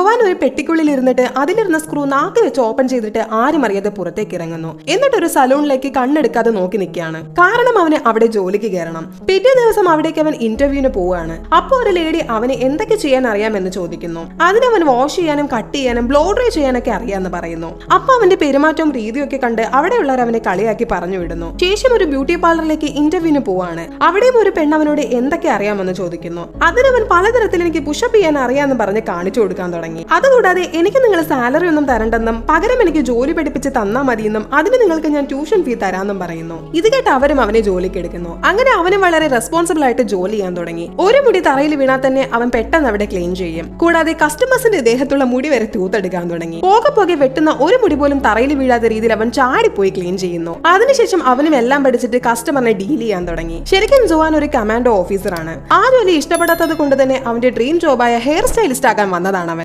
Joan ഒരു പെട്ടിക്കുള്ളിൽ ഇരുന്നിട്ട് അതിലിരുന്ന screw നാക്കി വെച്ച് ഓപ്പൺ ചെയ്തിട്ട് ആരും അറിയാതെ പുറത്തേക്ക് ഇറങ്ങുന്നു. എന്നിട്ട് ഒരു സലൂണിലേക്ക് കണ്ണെടുക്കാതെ നോക്കി നിൽക്കുകയാണ്. കാരണം അവന് അവിടെ ജോലിക്ക് കയറണം. പിറ്റേ ദിവസം അവിടേക്ക് അവൻ ഇന്റർവ്യൂവിന് പോവുകയാണ്. അപ്പോൾ ഒരു ലേഡി അവന് എന്തൊക്കെ ചെയ്യാൻ അറിയാമെന്ന് ചോദിക്കുന്നു. അതിനവൻ വാഷ് ചെയ്യാനും കട്ട് ചെയ്യാനും ബ്ലോ ഡ്രൈ ചെയ്യാനൊക്കെ അറിയാമെന്ന് പറയുന്നു. അപ്പൊ അവന്റെ പെരുമാറ്റവും രീതിയൊക്കെ കണ്ട് അവിടെയുള്ളവർ അവനെ കളിയാക്കി പറഞ്ഞു വിടുന്നു. ശേഷം ഒരു ബ്യൂട്ടി പാർലറിലേക്ക് ഇന്റർവ്യൂവിന് പോവാണ്. അവിടെയും ഒരു പെണ്ണവനോട് എന്തൊക്കെ അറിയാമെന്ന് ചോദിക്കുന്നു. അതിനവൻ പലതരത്തിൽ എനിക്ക് പുഷപ്പ് ചെയ്യാൻ അറിയാമെന്ന് പറഞ്ഞ് കാണിച്ചു കൊടുക്കാൻ തുടങ്ങി. അതുകൂടാതെ എനിക്ക് നിങ്ങൾ സാലറി ഒന്നും തരണ്ടെന്നും പകരം എനിക്ക് ജോലി പഠിപ്പിച്ച് തന്നാ മതിയെന്നും അതിന് നിങ്ങൾക്ക് ഞാൻ ട്യൂഷൻ ഫീ തരാമെന്നും പറയുന്നു. ഇത് കേട്ട് അവരും അവനെ ജോലിക്ക് എടുക്കുന്നു. അങ്ങനെ അവന് വളരെ റെസ്പോൺസിബിൾ ആയിട്ട് ജോലി ചെയ്യാൻ തുടങ്ങി. ഒരു മുടി തറയിൽ വീണാൽ തന്നെ അവൻ പെട്ടെന്ന് അവിടെ ക്ലീൻ ചെയ്യും. കൂടാതെ കസ്റ്റമേഴ്സിന്റെ ദേഹത്തുള്ള മുടി വരെ തൂത്തെടുക്കാൻ തുടങ്ങി. പോകെ വെട്ടുന്ന ഒരു മുടി പോലും തറയിൽ വീഴാത്ത രീതിയിൽ അവൻ ചാടിപ്പോയി ക്ലീൻ ചെയ്യുന്നു. അതിനുശേഷം അവനും എല്ലാം പഠിച്ചിട്ട് കസ്റ്റമറിനെ ഡീൽ ചെയ്യാൻ തുടങ്ങി. ശരിക്കും ജോവാൻ ഒരു കമാൻഡോ ഓഫീസറാണ്. ആ ജോലി ഇഷ്ടപ്പെടാത്തത് കൊണ്ട് തന്നെ അവന്റെ ഡ്രീം ജോബായ ഹെയർ സ്റ്റൈലിസ്റ്റ് ആകാൻ വന്നതാണ് അവൻ.